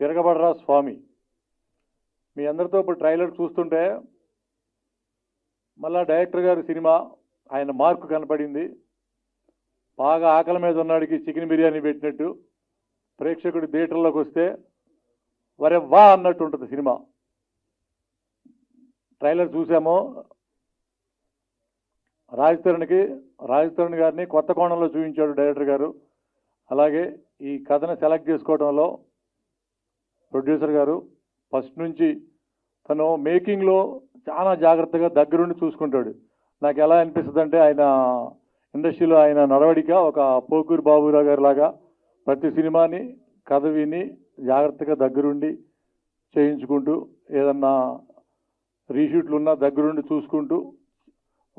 తిరగబడరా స్వామి. మీ అందరితో ఇప్పుడు ట్రైలర్ చూస్తుంటే మళ్ళా డైరెక్టర్ గారి సినిమా ఆయన మార్కు కనపడింది. బాగా ఆకలి మీద ఉన్నాడికి చికెన్ బిర్యానీ పెట్టినట్టు ప్రేక్షకుడు థియేటర్లోకి వస్తే వరే వా అన్నట్టు ఉంటుంది సినిమా. ట్రైలర్ చూసామో రాజ్ తరుణ్ గారిని కొత్త కోణంలో చూపించాడు డైరెక్టర్ గారు. అలాగే ఈ కథను సెలెక్ట్ చేసుకోవడంలో ప్రొడ్యూసర్ గారు ఫస్ట్ నుంచి తను మేకింగ్లో చాలా జాగ్రత్తగా దగ్గరుండి చూసుకుంటాడు. నాకు ఎలా అనిపిస్తుంది అంటే ఆయన ఇండస్ట్రీలో ఆయన నడవడిక ఒక పోకూరి బాబురావు గారి లాగా ప్రతి సినిమాని కథ విని జాగ్రత్తగా దగ్గరుండి చేయించుకుంటూ ఏదన్నా రీషూట్లు ఉన్నా దగ్గరుండి చూసుకుంటూ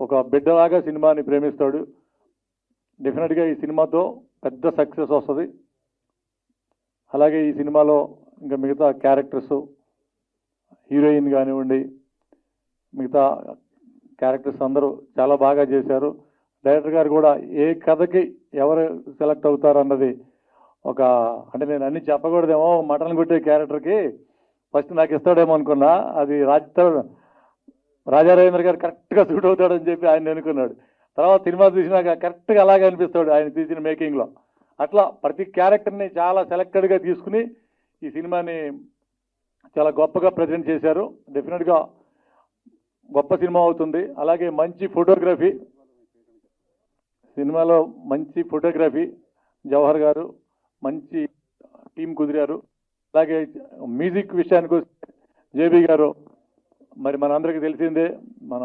ఒక బిడ్డలాగా సినిమాని ప్రేమిస్తాడు. డెఫినెట్గా ఈ సినిమాతో పెద్ద సక్సెస్ వస్తుంది. అలాగే ఈ సినిమాలో ఇంకా మిగతా క్యారెక్టర్స్ హీరోయిన్ కానివ్వండి మిగతా క్యారెక్టర్స్ అందరూ చాలా బాగా చేశారు. డైరెక్టర్ గారు కూడా ఏ కథకి ఎవరు సెలెక్ట్ అవుతారు అన్నది ఒక అంటే నేను అన్ని చెప్పకూడదేమో మటన్ కొట్టే క్యారెక్టర్కి ఫస్ట్ నాకు ఇస్తాడేమో అనుకున్నా. అది రాజారాజేంద్ర గారు కరెక్ట్గా సూట్ అవుతాడని చెప్పి ఆయన అనుకున్నాడు. తర్వాత సినిమా చూసినాక కరెక్ట్గా అలాగే అనిపిస్తాడు ఆయన తీసిన మేకింగ్లో. అట్లా ప్రతి క్యారెక్టర్ని చాలా సెలెక్టెడ్గా తీసుకుని ఈ సినిమాని చాలా గొప్పగా ప్రజెంట్ చేశారు. డెఫినెట్గా గొప్ప సినిమా అవుతుంది. అలాగే మంచి ఫోటోగ్రఫీ సినిమాలో మంచి ఫోటోగ్రఫీ జవహర్ గారు మంచి టీం కుదిరారు. అలాగే మ్యూజిక్ విషయానికి వస్తే జేబీ గారు మరి మనందరికీ తెలిసిందే మన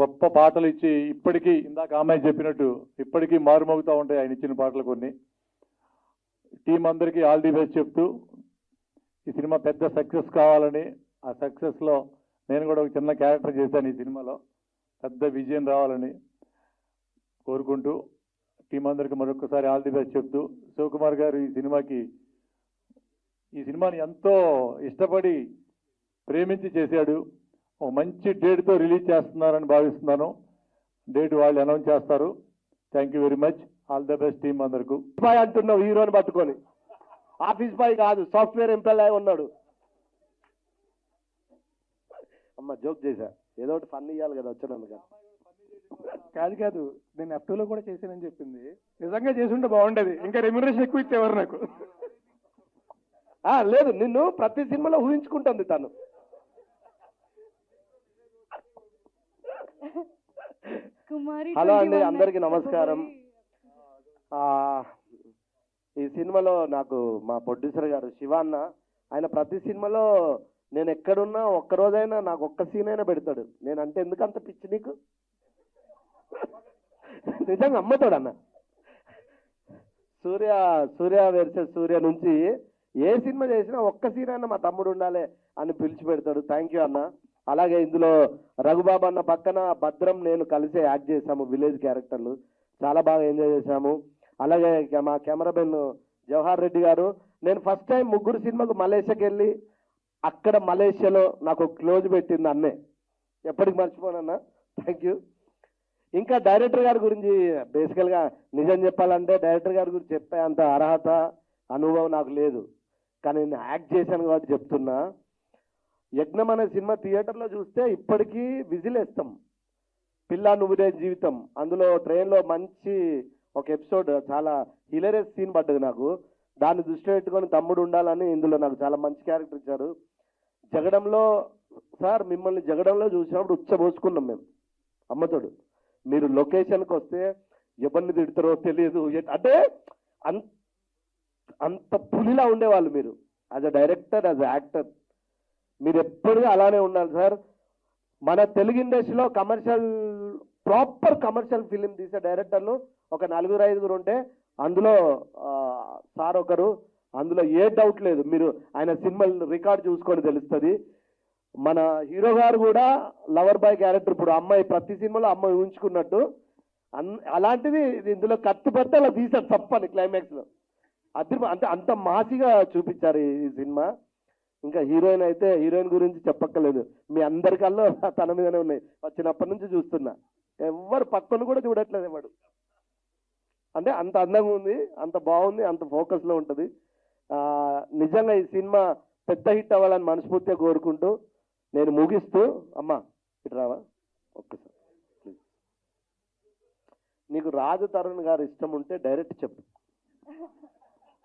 గొప్ప పాటలు ఇచ్చి ఇప్పటికీ ఇందాక అమ్మాయి చెప్పినట్టు ఇప్పటికీ మారుమోగుతూ ఉంటాయి ఆయన ఇచ్చిన పాటలు కొన్ని. టీం అందరికీ ఆల్ ది బెస్ట్ చెప్తూ ఈ సినిమా పెద్ద సక్సెస్ కావాలని ఆ సక్సెస్లో నేను కూడా ఒక చిన్న క్యారెక్టర్ చేశాను. ఈ సినిమాలో పెద్ద విజయం రావాలని కోరుకుంటూ టీం అందరికీ మరొకసారి ఆల్ ది బెస్ట్ చెప్తూ శివకుమార్ గారు ఈ సినిమాని ఎంతో ఇష్టపడి ప్రేమించి చేశాడు. ఒక మంచి డేట్తో రిలీజ్ చేస్తున్నారని భావిస్తున్నాను. డేట్ వాళ్ళు అనౌన్స్ చేస్తారు. Thank you very much. All the best team అందరికీ. బాయ్ అంటున్నావు హీరోని పట్టుకొని. ఆఫీస్ బాయ్ కాదు సాఫ్ట్వేర్ ఎంప్లాయ్ ఉన్నాడు. అమ్మ జోక్ చేశా, ఏదో ఒకటి ఫన్ ఇవ్వాలి కదా వచ్చినందుకు. కాదు నేను F2లో కూడా చేశానని చెప్పింది. నిజంగా చేసి ఉంటే బాగుండేది. ఇంకా రెమ్యునరేషన్ ఎక్కువ ఇచ్చేవారు నాకు. లేదు నిన్ను ప్రతి సినిమాలో ఊహించుకుంటుంది తను. హలో అండి, అందరికీ నమస్కారం. ఈ సినిమాలో నాకు మా ప్రొడ్యూసర్ గారు శివ అన్న, ఆయన ప్రతి సినిమాలో నేను ఎక్కడున్నా ఒక్కరోజైనా నాకు ఒక్క సీన్ అయినా పెడతాడు. నేనంటే ఎందుకు అంత పిచ్చి నీకు? నిజంగా అమ్మతాడు అన్న. సూర్య వర్సెస్ సూర్య నుంచి ఏ సినిమా చేసినా ఒక్క సీన్ అయినా మా తమ్ముడు ఉండాలి అని పిలిచి పెడతాడు. థ్యాంక్ యూ అన్న. అలాగే ఇందులో రఘుబాబు అన్న పక్కన భద్రం నేను కలిసే యాక్ట్ చేశాము. విలేజ్ క్యారెక్టర్లు చాలా బాగా ఎంజాయ్ చేశాము. అలాగే మా కెమెరామెన్ జవహర్ రెడ్డి గారు, నేను ఫస్ట్ టైం ముగ్గురు సినిమాకు మలేషియాకి వెళ్ళి అక్కడ మలేషియాలో నాకు క్లోజ్ పెట్టింది అన్నే, ఎప్పటికి మర్చిపోనన్నా. Thank you. ఇంకా డైరెక్టర్ గారి గురించి బేసికల్గా నిజం చెప్పాలంటే డైరెక్టర్ గారి గురించి చెప్పే అంత అర్హత అనుభవం నాకు లేదు. కానీ నేను యాక్ట్ చేశాను కాబట్టి చెప్తున్నా. యజ్ఞం అనే సినిమా థియేటర్లో చూస్తే ఇప్పటికీ విజిలేస్తాం. పిల్ల నువ్వుదే జీవితం, అందులో ట్రైన్లో మంచి ఒక ఎపిసోడ్ చాలా హిలరియస్ సీన్ పడ్డది నాకు. దాన్ని దృష్టి పెట్టుకొని తమ్ముడు ఉండాలని ఇందులో నాకు చాలా మంచి క్యారెక్టర్ ఇచ్చారు. జగడంలో సార్ మిమ్మల్ని జగడంలో చూసినప్పుడు ఉచ్చబోసుకున్నాం మేము అమ్మతోడు. మీరు లొకేషన్కి వస్తే ఎవరిని తిడతారో తెలియదు, అంటే అంత పులిలా ఉండేవాళ్ళు మీరు. As a director, as a actor మీరు ఎప్పుడూ అలానే ఉండాలి సార్. మన తెలుగు ఇండస్ట్రీలో ప్రాపర్ కమర్షియల్ ఫిలిం తీసే డైరెక్టర్లు ఒక 4-5 ఉంటే అందులో సార్ ఒకరు. అందులో ఏ డౌట్ లేదు. మీరు ఆయన సినిమాలు రికార్డ్ చూసుకొని తెలుస్తుంది. మన హీరో గారు కూడా లవర్ బాయ్ క్యారెక్టర్, ఇప్పుడు అమ్మాయి ప్రతి సినిమాలో అమ్మాయి ఊహించుకున్నట్టు అలాంటిది ఇందులో కత్తి పడితే అలా తీశారు తప్పని క్లైమాక్స్లో. అంటే అంత మాసిగా చూపించారు ఈ సినిమా. ఇంకా హీరోయిన్ అయితే హీరోయిన్ గురించి చెప్పక్కర్లేదు. మీ అందరికల్లో తన మీదనే ఉన్నాయి. వచ్చినప్పటి నుంచి చూస్తున్నా, ఎవరు పక్కన కూడా చూడట్లేదు ఎవడు. అంటే అంత అందంగా ఉంది, అంత బాగుంది, అంత ఫోకస్లో ఉంటుంది. నిజంగా ఈ సినిమా పెద్ద హిట్ అవ్వాలని మనస్ఫూర్తిగా కోరుకుంటూ నేను ముగిస్తూ అమ్మా ఇటు రావా ఒక్కసారి ప్లీజ్. నీకు రాజు తరుణ్ గారు ఇష్టం ఉంటే డైరెక్ట్ చెప్పు,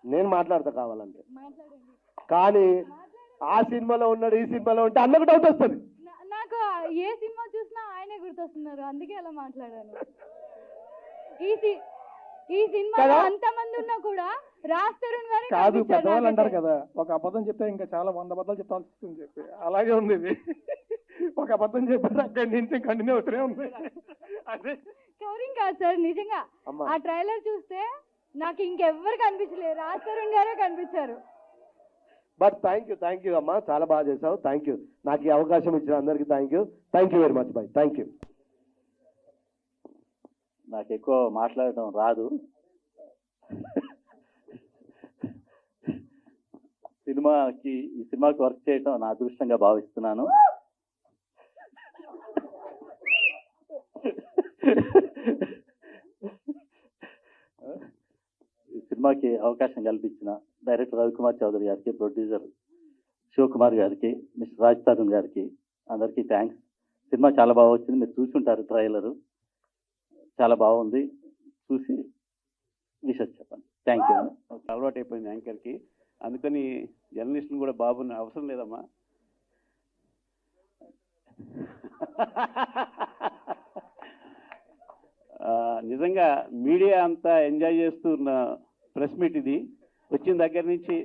నేను మాట్లాడతా కావాలంటే. కానీ ఆ సినిమాలో ఉన్నాడు ఈ సినిమాలో ఉంటే అన్నకు డౌట్ వస్తుంది. నాకు ఏ సినిమా చూసినా ఆయనే గుర్తొస్తున్నారు, అందుకే అలా మాట్లాడాను. ఈ సినిమాలో అంతమంది ఉన్నా కూడా రాజ్ తరుణ్ గారు కాదు, పెద్దవాళ్ళు అంటారు కదా, ఒక అబద్ధం చెప్తే ఇంకా చాలా 100 అబద్ధాలు చెప్పాల్సి వస్తుంది చెప్పి, అలాగే ఉంది ఇది. ఒక అబద్ధం చెప్పారు అక్కడి నుంచి కంటిన్యూ అవుతూనే ఉంది. అదే కవరింగ్ కాదు సార్, నిజంగా ఆ ట్రైలర్ చూస్తే నాకు ఇంకెవ్వరు కనిపించలేదు, రాజ్ తరుణ్ గారే కనిపించారు. బట్ థ్యాంక్ యూ అమ్మా, చాలా బాగా చేసావు. థ్యాంక్ యూ, నాకు ఈ అవకాశం ఇచ్చిన అందరికీ thank you very much bye. Thank you. నాకు ఎక్కువ మాట్లాడటం రాదు. ఈ సినిమాకి వర్క్ చేయటం నా అదృష్టంగా భావిస్తున్నాను. ఈ సినిమాకి అవకాశం కల్పించిన డైరెక్టర్ రవికుమార్ చౌదరి గారికి, ప్రొడ్యూసర్ శివకుమార్ గారికి, మిస్టర్ రాజ్ తరుణ్ గారికి అందరికీ థ్యాంక్స్. సినిమా చాలా బాగా వచ్చింది, మీరు చూసుంటారు ట్రైలరు, చాలా బాగుంది, చూసి విషయం చెప్పండి. Thank you. అలవాటు అయిపోయింది యాంకర్కి, అందుకని జర్నలిస్టులు కూడా బాబుని అవసరం లేదమ్మా. నిజంగా మీడియా అంతా ఎంజాయ్ చేస్తున్న ప్రెస్ మీట్ ఇది. వచ్చిన దగ్గర నుంచి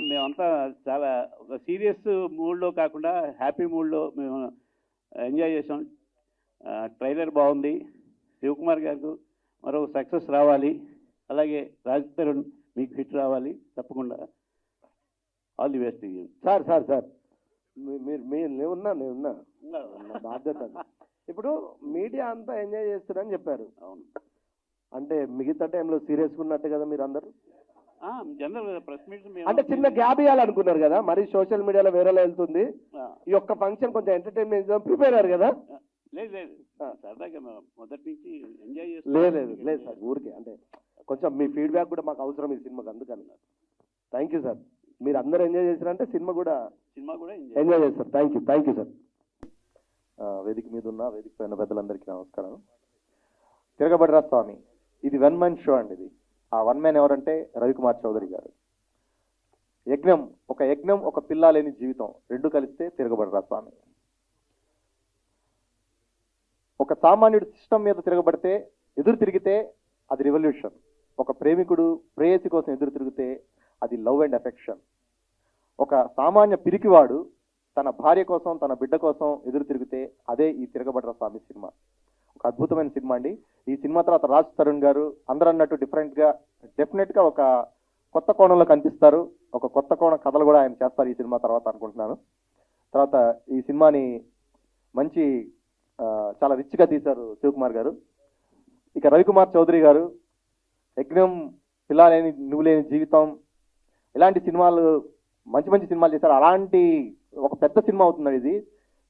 మేమంతా చాలా ఒక సీరియస్ మూడ్లో కాకుండా హ్యాపీ మూడ్లో మేము ఎంజాయ్ చేసాం. ట్రైలర్ బాగుంది. శివకుమార్ గారికి మరో సక్సెస్ రావాలి, అలాగే రాజ్ తరుణ్ మీకు హిట్ రావాలి తప్పకుండా. All the best. సార్ మీరు నేనున్నా బాధ్యత. ఇప్పుడు మీడియా అంతా ఎంజాయ్ చేస్తారని చెప్పారు. అవును, అంటే మిగతా టైంలో సీరియస్గా ఉన్నట్టు కదా మీరు అందరు? జనరల్ ప్రెస్ మీట్ అంటే చిన్న గ్యాప్ ఇవ్వాలనుకున్నారు కదా, మరి సోషల్ మీడియాలో వేరేలా వెళ్తుంది. ఈ ఒక్క ఫంక్షన్ కొంచెం ఎంటర్టైన్మెంట్ ప్రిపేర్ అయ్యారు కదా? లేదు సరదాగా మొదటి నుంచి ఎంజాయ్ లేదు సార్, ఊరికే అంటే కొంచెం మీ ఫీడ్బ్యాక్ కూడా మాకు అవసరం ఈ సినిమాకి, అందుకని. థ్యాంక్ యూ సార్, మీరు అందరూ ఎంజాయ్ చేశారంటే సినిమా కూడా ఎంజాయ్ చేస్తారు. Thank you sir. వేదిక మీద ఉన్న వేదిక పైన పెద్దలందరికీ నమస్కారం. తిరగబడ్రా స్వామి ఇది 1 man షో అండి. ఇది ఆ 1 man ఎవరంటే రవికుమార్ చౌదరి గారు. యజ్ఞం ఒక పిల్ల లేని జీవితం రెండు కలిస్తే తిరగబడ్రా స్వామి. ఒక సామాన్యుడు సిస్టమ్ మీద ఎదురు తిరిగితే అది రివల్యూషన్. ఒక ప్రేమికుడు ప్రేయసి కోసం ఎదురు తిరిగితే అది లవ్ అండ్ ఎఫెక్షన్. ఒక సామాన్య పిరికివాడు తన భార్య కోసం తన బిడ్డ కోసం ఎదురు తిరిగితే అదే ఈ తిరగబడ్ర స్వామి సినిమా. ఒక అద్భుతమైన సినిమా అండి. ఈ సినిమా తర్వాత రాజ్ తరుణ్ గారు అందరూ అన్నట్టు డెఫినెట్ గా ఒక కొత్త కోణంలో కనిపిస్తారు. ఒక కొత్త కోణ కథలు కూడా ఆయన చేస్తారు ఈ సినిమా తర్వాత అనుకుంటున్నాను. తర్వాత ఈ సినిమాని మంచి చాలా రిచ్ గా తీశారు శివకుమార్ గారు. ఇక రవికుమార్ చౌదరి గారు యజ్ఞం, పిల్ల లేని నువ్వు లేని జీవితం, ఇలాంటి సినిమాలు మంచి సినిమాలు చేశారు. అలాంటి ఒక పెద్ద సినిమా అవుతుంది. ఇది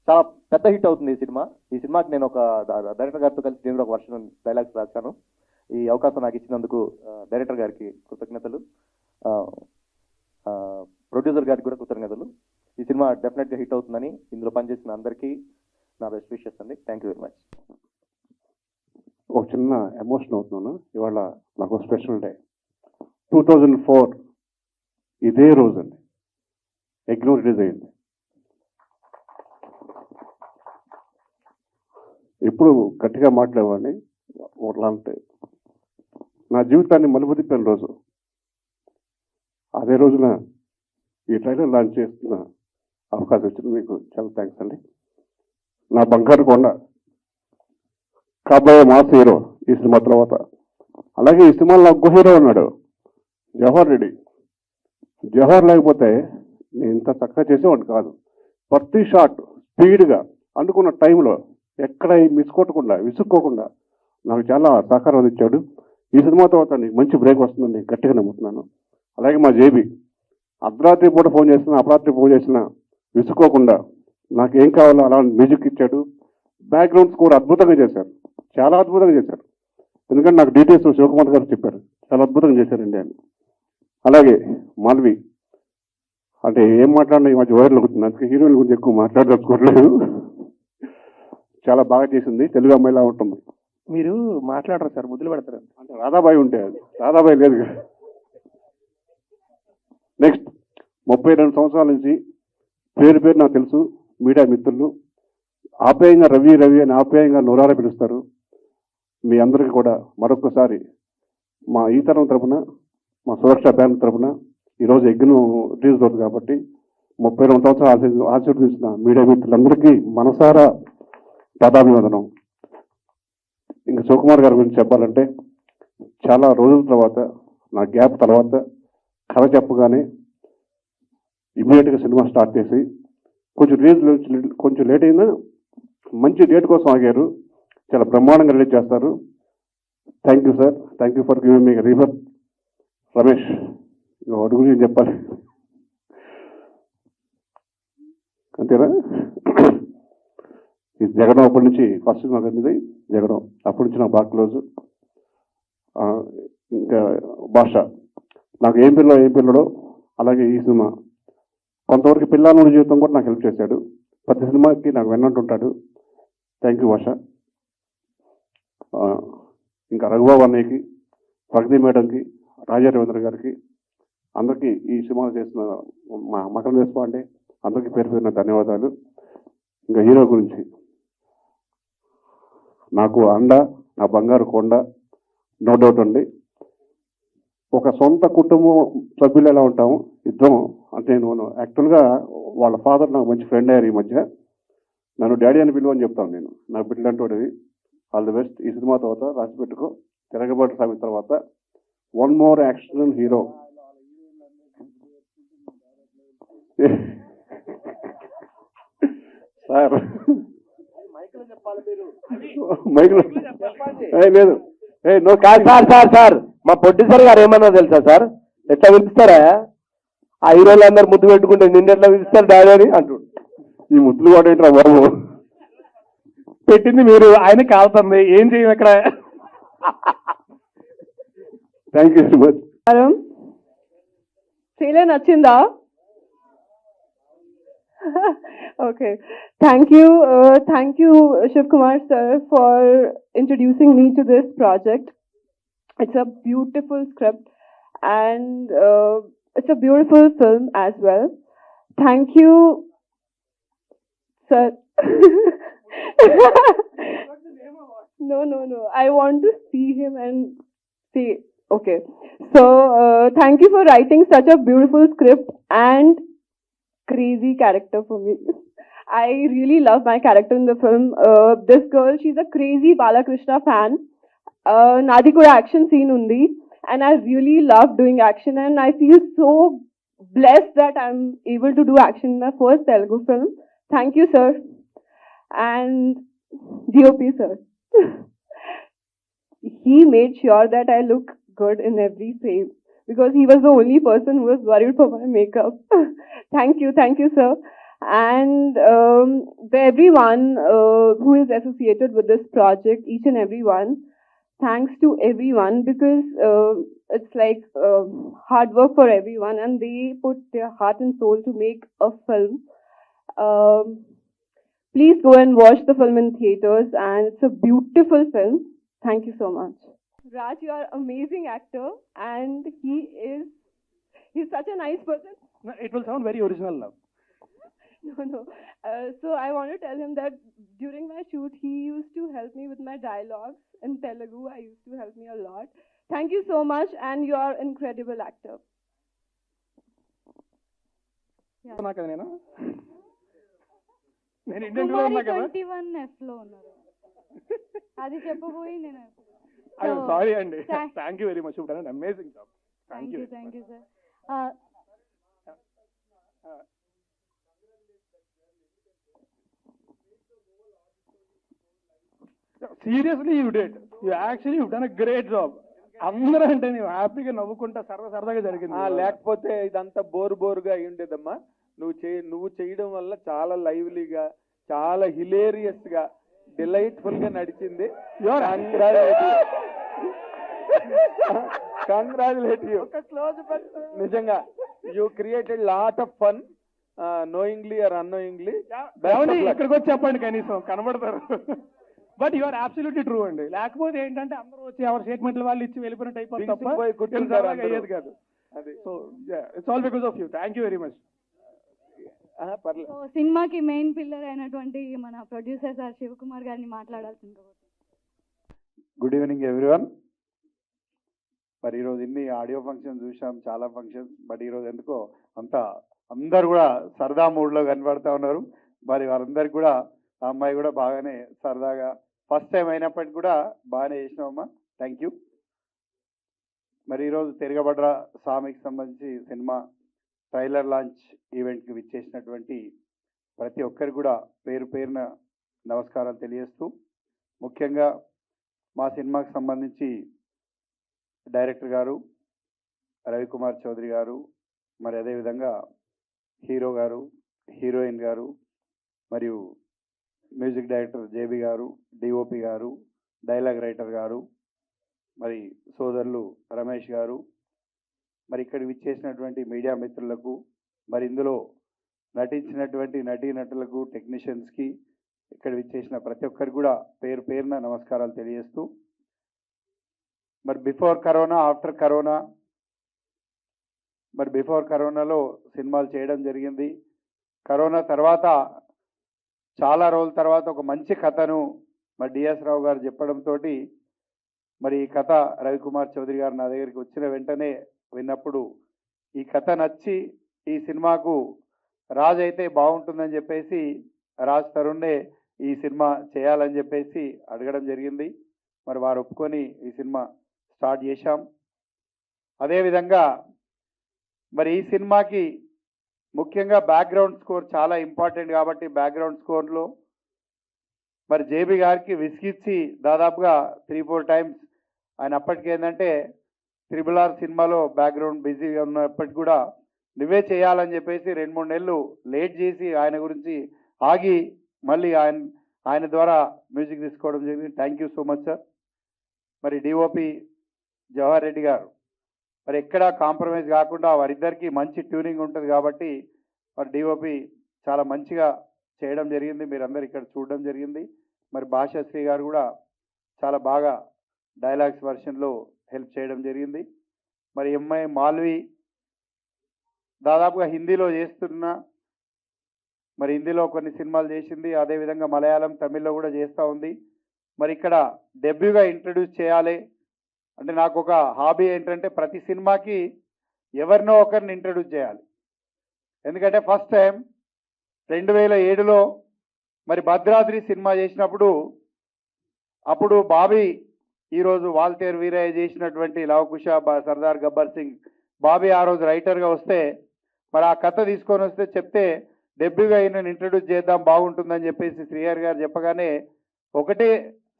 చాలా పెద్ద హిట్ అవుతుంది ఈ సినిమా. ఈ సినిమాకి నేను ఒక డైరెక్టర్ గారితో కలిసి నేను ఒక వర్షన్ డైలాగ్స్ రాశాను. ఈ అవకాశం నాకు ఇచ్చినందుకు డైరెక్టర్ గారికి కృతజ్ఞతలు, ప్రొడ్యూసర్ గారికి కూడా కృతజ్ఞతలు. ఈ సినిమా డెఫినెట్గా హిట్ అవుతుందని ఇందులో పనిచేసిన అందరికీ నా బెస్ట్ విషెస్ అండి. Thank you very much. ఒక చిన్న ఎమోషన్ అవుతున్నాను. ఇవాళ నాకు స్పెషల్ డే. 2004 ఇదే రోజు అండి యజ్ఞం రిలీజ్ అయింది. ఎప్పుడు గట్టిగా మాట్లాడేవాడిని. ఒకలాంటి నా జీవితాన్ని మలుపు తిప్పిన రోజు. అదే రోజున ఈ ట్రైలర్ లాంచ్ చేస్తున్న అవకాశం ఇచ్చింది మీకు చాలా థ్యాంక్స్ అండి. నా బంగారు కొండ కాబోయే మాస్ హీరో ఈ సినిమా తర్వాత. అలాగే ఈ సినిమాలో ఇంకో హీరో ఉన్నాడు, జవహర్ రెడ్డి. జవహర్ లేకపోతే నేను ఇంత చక్కగా చేసేవాడిని కాదు. ప్రతి షాట్ స్పీడ్గా అనుకున్న టైంలో ఎక్కడ మిస్ కొట్టకుండా విసుక్కోకుండా నాకు చాలా సహకారం అందించాడు. ఈ సినిమా తర్వాత నీకు మంచి బ్రేక్ వస్తుందని గట్టిగా నమ్ముతున్నాను. అలాగే మా జేబీ అర్ధరాత్రి పూట ఫోన్ చేసినా అపరాత్రి ఫోన్ చేసినా విసుక్కోకుండా నాకు ఏం కావాలో అలా మ్యూజిక్ ఇచ్చాడు. బ్యాక్గ్రౌండ్ స్కోర్ అద్భుతంగా చేశారు, చాలా అద్భుతంగా చేశారు. ఎందుకంటే నాకు డీటెయిల్స్ శివకుమార్ గారు చెప్పారు, చాలా అద్భుతంగా చేశారండి అని. అలాగే మాధవి, అంటే ఏం మాట్లాడినా ఈ మధ్య వైరల్ అవుతుంది, అందుకే హీరోయిన్ గురించి ఎక్కువ మాట్లాడదలుచుకోవట్లేదు. చాలా బాగా చేసింది, తెలుగు అమ్మాయిలా ఉంటుంది. మీరు మాట్లాడరు సార్, ముద్దులు పెడతారు. అంటే రాధాబాయి ఉంటే, అది రాధాబాయి లేదు. నెక్స్ట్ 32 సంవత్సరాల నుంచి పేరు పేరు నాకు తెలుసు, మీడియా మిత్రులు ఆప్యాయంగా రవి రవి అని ఆప్యాయంగా నోరారా పిలుస్తారు. మీ అందరికీ కూడా మరొకసారి మా ఈ తరం తరఫున, మా సురక్ష బ్యాంక్ తరఫున ఈరోజు ఎగ్గును రిలీజ్ అవుతుంది కాబట్టి 32 సంవత్సరాలు ఆశీర్వదించిన మీడియా మిత్రులందరికీ మనసారా పాదాభివందనం. ఇంకా శివకుమార్ గారి గురించి చెప్పాలంటే, చాలా రోజుల తర్వాత, నా గ్యాప్ తర్వాత కథ చెప్పగానే ఇమీడియట్గా సినిమా స్టార్ట్ చేసి కొంచెం లేట్ అయినా మంచి డేట్ కోసం ఆగారు. చాలా బ్రహ్మాండంగా రిలీజ్ చేస్తారు. Thank you sir, thank you for giving me rebirth. Ramesh, వాటి గురించి చెప్పాలి అంతేనా? ఈ జగడం అప్పటి నుంచి ఫస్ట్ సినిమా కనిది జగడం, అప్పటి నుంచి నాకు బాగా క్లోజ్. ఇంకా భాష, నాకు ఏం పిల్లడో అలాగే ఈ సినిమా కొంతవరకు పిల్లల జీవితం కూడా నాకు హెల్ప్ చేశాడు. ప్రతి సినిమాకి నాకు వెన్నంటుంటాడు. థ్యాంక్ యూ భాష. ఇంకా రఘుబాబు అన్నయ్యకి, ప్రగతి మేడంకి, రాజా రవీంద్ర గారికి, అందరికీ ఈ సినిమాలు చేసిన మా మకర దేశపాండే అందరికీ పేరు పేరున ధన్యవాదాలు. ఇంకా హీరో గురించి, నాకు అండ, నా బంగారు కొండ, నో డౌట్ అండి. ఒక సొంత కుటుంబం సభ్యులు ఎలా ఉంటాము ఇద్దరం, అంటే నేను యాక్చువల్గా వాళ్ళ ఫాదర్ నాకు మంచి ఫ్రెండ్ అయ్యారు. ఈ మధ్య నన్ను డాడీ అని పిలువని చెప్తాను నేను, నా బిడ్డలంటోడివి. All the best. ఈ సినిమా తర్వాత రాసి పెట్టుకో, తిరగబాటు సామి తర్వాత one more action hero. Sir మైక్లో లేదు, సార్ మా ప్రొడ్యూసర్ గారు ఏమన్నా తెలుసా సార్, ఎట్లా పిలుస్తారా ఆ హీరోలు అందరు ముద్దు పెట్టుకుంటే నిన్ను ఎట్లా పిలుస్తారు డాడీ అని అంటుండు. ఈ ముద్దులు కూడా ఏంట్రా బాబు, పెట్టింది మీరు, ఆయన కాలుతుంది, ఏం చేయం ఇక్కడ. Thank you so much. Trailer నచ్చిందా? Okay. Thank you, Shiv Kumar sir, for introducing me to this project. It's a beautiful script and it's a beautiful film as well. Thank you, sir. No. I want to see him and see. Okay. So, thank you for writing such a beautiful script and crazy character for me. I really love my character in the film. This girl, she's a crazy Balakrishna fan. Nadi kuda action scene undi, and I really love doing action, and I feel so blessed that I'm able to do action in my first Telugu film. Thank you, sir, and DOP sir. He made sure that I look good in every frame, because he was the only person who was worried for my makeup. Thank you, sir. And everyone who is associated with this project, each and everyone, thanks to everyone, because it's like hard work for everyone, and they put their heart and soul to make a film. Please go and watch the film in theaters, and it's a beautiful film. Thank you so much. Raj, you are an amazing actor, and he's such a nice person. No, it will sound very original now. No. So I want to tell him that during my shoot, he used to help me with my dialogues in Telugu. I used to help me a lot. Thank you so much, and you are an incredible actor. నేను Indian ఉన్నా కదా, 21F లో ఉన్నారు, అది చెప్పబోయి నేను. Sorry అండి. Thank you very much, amazing job. Thank you sir. Seriously you did, you actually you done a great job. అందరూ అంటే నువ్వు హ్యాపీగా నవ్వుకుంటా సరదాగా జరిగింది. లేకపోతే ఇదంతా బోరుగా అయి ఉండేదమ్మా. నువ్వు చేయడం వల్ల చాలా లైవ్లీగా, చాలా హిలేరియస్ గా, డిలైట్ఫుల్ గా నడిచింది. Congratulate you. నిజంగా you created lot of fun, knowingly or annoyingly. ఇక్కడికి వచ్చి చెప్పండి కనీసం కనబడతారు. But you are absolutely true అండి. లేకపోతే ఏంటంటే అందరూ వచ్చి ఎవరి స్టేట్మెంట్లు వాళ్ళు ఇచ్చి వెళ్ళిపోయినట్టు అయిపోతుంది తప్ప పోయి కూర్చుంటారు అందరూ. అయ్యేది కాదు. అది so it's all because of you. Thank you very much. పర్లేదు. సో సినిమాకి మెయిన్ పిల్లర్ అయినటువంటి మన ప్రొడ్యూసర్ సార్ శివకుమార్ గారిని మాట్లాడాల్సింది. Good evening everyone. మరి ఈరోజు ఇన్ని ఆడియో ఫంక్షన్ చూసాం, చాలా ఫంక్షన్స్. బట్ ఈరోజు ఎందుకో అంతా అందరు కూడా సరదా మూడ్లో కనబడతా ఉన్నారు. మరి వారందరికి కూడా ఆ అమ్మాయి కూడా బాగానే సరదాగా ఫస్ట్ టైం అయినప్పటికీ కూడా బాగానే చేసినామమ్మా. Thank you. మరి ఈరోజు తిరగబడ్ర స్వామికి సంబంధించి సినిమా ట్రైలర్ లాంచ్ ఈవెంట్కి విచ్చేసినటువంటి ప్రతి ఒక్కరికి కూడా పేరు పేరున నమస్కారాలు తెలియజేస్తూ, ముఖ్యంగా మా సినిమాకి సంబంధించి డైరెక్టర్ గారు రవికుమార్ చౌదరి గారు, మరి అదేవిధంగా హీరో గారు, హీరోయిన్ గారు, మరియు మ్యూజిక్ డైరెక్టర్ జేబీ గారు, డిఓపి గారు, డైలాగ్ రైటర్ గారు, మరి సోదరులు రమేష్ గారు, మరి ఇక్కడ విచ్చేసినటువంటి మీడియా మిత్రులకు, మరి ఇందులో నటించినటువంటి నటీనటులకు, టెక్నీషియన్స్కి, ఇక్కడ విచ్చేసిన ప్రతి ఒక్కరికి కూడా పేరు పేరున నమస్కారాలు తెలియజేస్తూ, మరి బిఫోర్ కరోనా, ఆఫ్టర్ కరోనా, మరి బిఫోర్ కరోనాలో సినిమాలు చేయడం జరిగింది. కరోనా తర్వాత చాలా రోజుల తర్వాత ఒక మంచి కథను మరి డిఎస్ రావు గారు చెప్పడంతో మరి ఈ కథ రవికుమార్ చౌదరి గారు నా దగ్గరికి వచ్చిన వెంటనే విన్నప్పుడు ఈ కథ నచ్చి ఈ సినిమాకు రాజ్ అయితే బాగుంటుందని చెప్పేసి రాజ్ తరుణ్నే ఈ సినిమా చేయాలని చెప్పేసి అడగడం జరిగింది. మరి వారు ఒప్పుకొని ఈ సినిమా స్టార్ట్ చేశాం. అదేవిధంగా మరి ఈ సినిమాకి ముఖ్యంగా బ్యాక్గ్రౌండ్ స్కోర్ చాలా ఇంపార్టెంట్ కాబట్టి బ్యాక్గ్రౌండ్ స్కోర్లో మరి జేబీ గారికి విసిగిచ్చి దాదాపుగా 3-4 టైమ్స్ ఆయన అప్పటికి ఏంటంటే RRR సినిమాలో బ్యాక్గ్రౌండ్ బిజీగా ఉన్నప్పటికీ కూడా నువ్వే చేయాలని చెప్పేసి 2-3 నెలలు లేట్ చేసి ఆయన గురించి ఆగి మళ్ళీ ఆయన ద్వారా మ్యూజిక్ తీసుకోవడం జరిగింది. Thank you so much sir. మరి డిఓపి జవహర్ రెడ్డి గారు మరి ఎక్కడా కాంప్రమైజ్ కాకుండా వారిద్దరికీ మంచి ట్యూనింగ్ ఉంటుంది కాబట్టి మరి డిఓపి చాలా మంచిగా చేయడం జరిగింది. మీరందరూ ఇక్కడ చూడడం జరిగింది. మరి భాషాశ్రీ గారు కూడా చాలా బాగా డైలాగ్స్ వర్షన్లో హెల్ప్ చేయడం జరిగింది. మరి ఎంఐ మాల్వి దాదాపుగా హిందీలో చేస్తున్నా, మరి హిందీలో కొన్ని సినిమాలు చేసింది, అదేవిధంగా మలయాళం, తమిళ్లో కూడా చేస్తూ ఉంది. మరి ఇక్కడ డెబ్యూగా ఇంట్రడ్యూస్ చేయాలి అంటే నాకు ఒక హాబీ ఏంటంటే ప్రతి సినిమాకి ఎవరినో ఒకరిని ఇంట్రడ్యూస్ చేయాలి. ఎందుకంటే ఫస్ట్ టైం 2007లో మరి భద్రాద్రి సినిమా చేసినప్పుడు అప్పుడు బాబీ ఈరోజు వాల్తేరు వీరయ్య చేసినటువంటి లవకుశ, సర్దార్ గబ్బర్ సింగ్, బాబీ ఆ రోజు రైటర్గా వస్తే మరి ఆ కథ తీసుకొని వస్తే చెప్తే డెబ్యూగా ఈయనను ఇంట్రడ్యూస్ చేద్దాం బాగుంటుందని చెప్పేసి శ్రీహరి గారు చెప్పగానే ఒకటే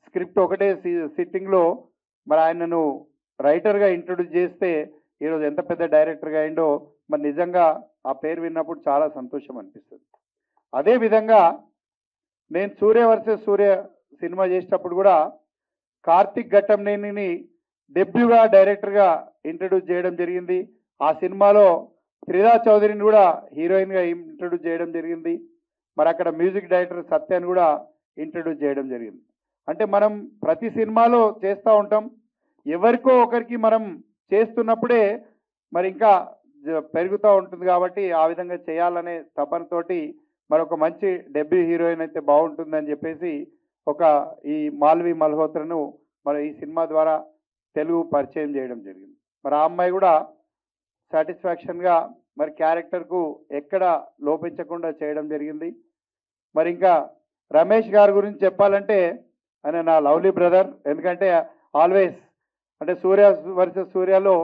స్క్రిప్ట్ ఒకటే సిట్టింగ్లో మరి ఆయనను రైటర్గా ఇంట్రడ్యూస్ చేస్తే ఈరోజు ఎంత పెద్ద డైరెక్టర్గా అయిండో మరి నిజంగా ఆ పేరు విన్నప్పుడు చాలా సంతోషం అనిపిస్తుంది. అదేవిధంగా నేను సూర్య వర్సెస్ సూర్య సినిమా చేసేటప్పుడు కూడా కార్తిక్ ఘట్టంనేనిని డెబ్యూగా డైరెక్టర్గా ఇంట్రడ్యూస్ చేయడం జరిగింది. ఆ సినిమాలో త్రిదా చౌదరిని కూడా హీరోయిన్గా ఇంట్రడ్యూస్ చేయడం జరిగింది. మరి అక్కడ మ్యూజిక్ డైరెక్టర్ సత్యాన్ని కూడా ఇంట్రడ్యూస్ చేయడం జరిగింది. అంటే మనం ప్రతి సినిమాలో చేస్తూ ఉంటాం, ఎవరికో ఒకరికి మనం చేస్తున్నప్పుడే మరి ఇంకా పెరుగుతూ ఉంటుంది కాబట్టి ఆ విధంగా చేయాలనే తపనతోటి మరొక మంచి డెబ్యూ హీరోయిన్ అయితే బాగుంటుందని చెప్పేసి ఒక ఈ మాల్వి మల్హోత్రను మరి ఈ సినిమా ద్వారా తెలుగు పరిచయం చేయడం జరిగింది. మరి ఆ అమ్మాయి కూడా సాటిస్ఫాక్షన్గా మరి క్యారెక్టర్కు ఎక్కడ లోపించకుండా చేయడం జరిగింది. మరి ఇంకా రమేష్ గారి గురించి చెప్పాలంటే ఆయన నా లవ్లీ బ్రదర్. ఎందుకంటే ఆల్వేస్ అంటే సూర్య వర్సెస్ సూర్యలో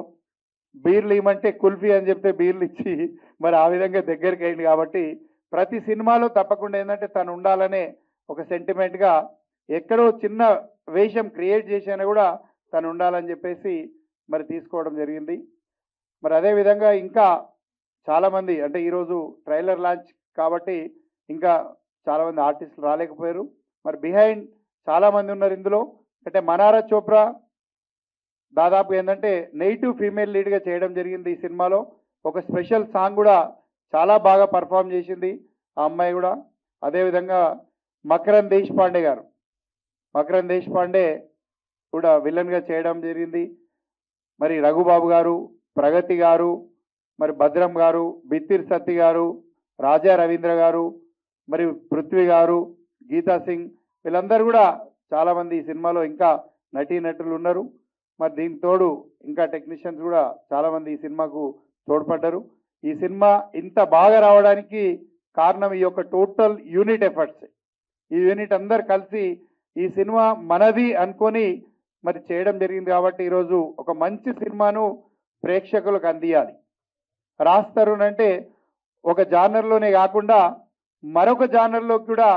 బీర్లు ఇవ్వమంటే కుల్ఫీ అని చెప్తే బీర్లు ఇచ్చి మరి ఆ విధంగా దగ్గరికి అయింది కాబట్టి ప్రతి సినిమాలో తప్పకుండా ఏంటంటే తను ఉండాలనే ఒక సెంటిమెంట్గా ఎక్కడో చిన్న వేషం క్రియేట్ చేసినా కూడా తను ఉండాలని చెప్పేసి మరి తీసుకోవడం జరిగింది. మరి అదేవిధంగా ఇంకా చాలామంది అంటే ఈరోజు ట్రైలర్ లాంచ్ కాబట్టి ఇంకా చాలామంది ఆర్టిస్టులు రాలేకపోయారు. మరి బిహైండ్ చాలామంది ఉన్నారు ఇందులో. అంటే మనారా చోప్రా దాదాపు ఏంటంటే నెగిటివ్ ఫీమేల్ లీడ్గా చేయడం జరిగింది ఈ సినిమాలో. ఒక స్పెషల్ సాంగ్ కూడా చాలా బాగా పర్ఫామ్ చేసింది ఆ అమ్మాయి కూడా. అదేవిధంగా మకరన్ దేశపాండే గారు, మకరన్ దేశపాండే కూడా విలన్గా చేయడం జరిగింది. మరి రఘుబాబు గారు, ప్రగతి గారు, మరి భద్రం గారు, బిత్తిర్ సత్తి గారు, రాజా రవీంద్ర గారు, మరి పృథ్వీ గారు, గీతా సింగ్, వీళ్ళందరూ కూడా చాలామంది ఈ సినిమాలో ఇంకా నటీనటులు ఉన్నారు. మరి దీనికి తోడు ఇంకా టెక్నీషియన్స్ కూడా చాలామంది ఈ సినిమాకు తోడ్పడ్డారు. ఈ సినిమా ఇంత బాగా రావడానికి కారణం ఈ యొక్క టోటల్ యూనిట్ ఎఫర్ట్స్. ఈ యూనిట్ అందరు కలిసి ఈ సినిమా మనది అనుకొని మరి చేయడం జరిగింది. కాబట్టి ఈరోజు ఒక మంచి సినిమాను ప్రేక్షకులకు అందియాలి. రాజ్ తరుణ్ అంటే ఒక జానర్లోనే కాకుండా మరొక జానర్లో కూడా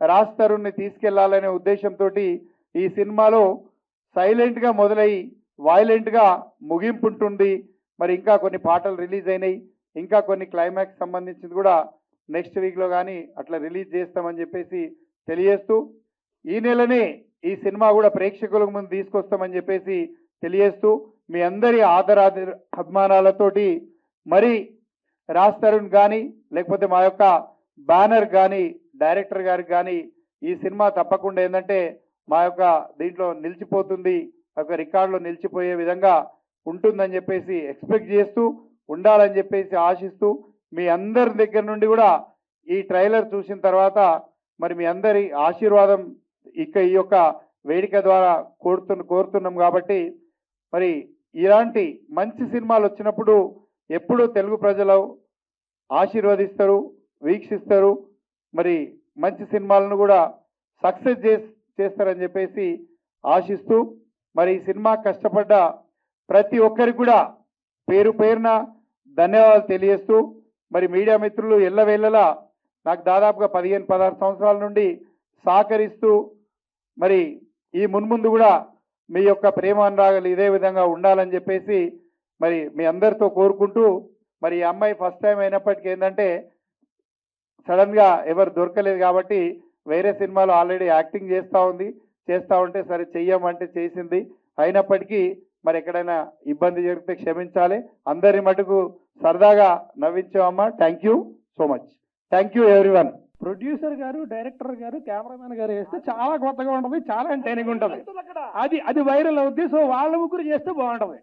రాజ్ తరుణ్ని తీసుకెళ్లాలనే ఉద్దేశంతో ఈ సినిమాలో సైలెంట్గా మొదలై వైలెంట్గా ముగింపు ఉంటుంది. మరి ఇంకా కొన్ని పాటలు రిలీజ్ అయినాయి, ఇంకా కొన్ని క్లైమాక్స్ సంబంధించింది కూడా నెక్స్ట్ వీక్లో కానీ అట్లా రిలీజ్ చేస్తామని చెప్పేసి తెలియజేస్తూ, ఈ నెలనే ఈ సినిమా కూడా ప్రేక్షకుల ముందు తీసుకొస్తామని చెప్పేసి తెలియజేస్తూ, మీ అందరి అభిమానాలతోటి మరి రాజ్ తరుణ్ కానీ లేకపోతే మా యొక్క బ్యానర్ కానీ డైరెక్టర్ గారికి కానీ ఈ సినిమా తప్పకుండా ఏంటంటే మా యొక్క దీంట్లో నిలిచిపోతుంది, ఒక రికార్డులో నిలిచిపోయే విధంగా ఉంటుందని చెప్పేసి ఎక్స్పెక్ట్ చేస్తూ, ఉండాలని చెప్పేసి ఆశిస్తూ, మీ అందరి దగ్గర నుండి కూడా ఈ ట్రైలర్ చూసిన తర్వాత మరి మీ అందరి ఆశీర్వాదం ఈ యొక్క వేదిక ద్వారా కోరుతున్నాం. కాబట్టి మరి ఇలాంటి మంచి సినిమాలు వచ్చినప్పుడు ఎప్పుడూ తెలుగు ప్రజలు ఆశీర్వదిస్తారు, వీక్షిస్తారు. మరి మంచి సినిమాలను కూడా సక్సెస్ చేస్తారని చెప్పేసి ఆశిస్తూ, మరి ఈ సినిమా కష్టపడ్డ ప్రతి ఒక్కరికి కూడా పేరు పేరున ధన్యవాదాలు తెలియజేస్తూ, మరి మీడియా మిత్రులు ఎల్లవేళలా నాకు దాదాపుగా 15-16 సంవత్సరాల నుండి సహకరిస్తూ, మరి ఈ మున్ముందు కూడా మీ యొక్క ప్రేమ అనురాగాలు ఇదే విధంగా ఉండాలని చెప్పేసి మరి మీ అందరితో కోరుకుంటూ, మరి ఈ అమ్మాయి ఫస్ట్ టైం అయినప్పటికీ ఏంటంటే సడన్గా ఎవరు దొరకలేదు కాబట్టి వేరే సినిమాలో ఆల్రెడీ యాక్టింగ్ చేస్తూ ఉంటే సరే చెయ్యమంటే చేసింది. అయినప్పటికీ మరి ఎక్కడైనా ఇబ్బంది జరిగితే క్షమించాలి. అందరి మటుకు సరదాగా నవ్వించామమ్మా. Thank you so much. Thank you everyone. Producer గారు, డైరెక్టర్ గారు, కెమెరామెన్ గారు వేస్తే చాలా కొత్తగా ఉంటుంది, చాలా ఎంటర్టైనింగ్ ఉంటుంది. అది వైరల్ అవుద్ది. సో వాళ్ళ ముగ్గురు చేస్తే బాగుంటుంది.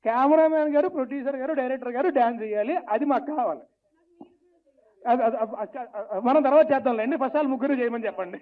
కెమెరామెన్ గారు, ప్రొడ్యూసర్ గారు, డైరెక్టర్ గారు డాన్స్ చేయాలి. అది మాకు కావాలి. మనం తర్వాత చేద్దాంలేండి. ఫస్ట్ వాళ్ళు ముగ్గురు చేయమని చెప్పండి.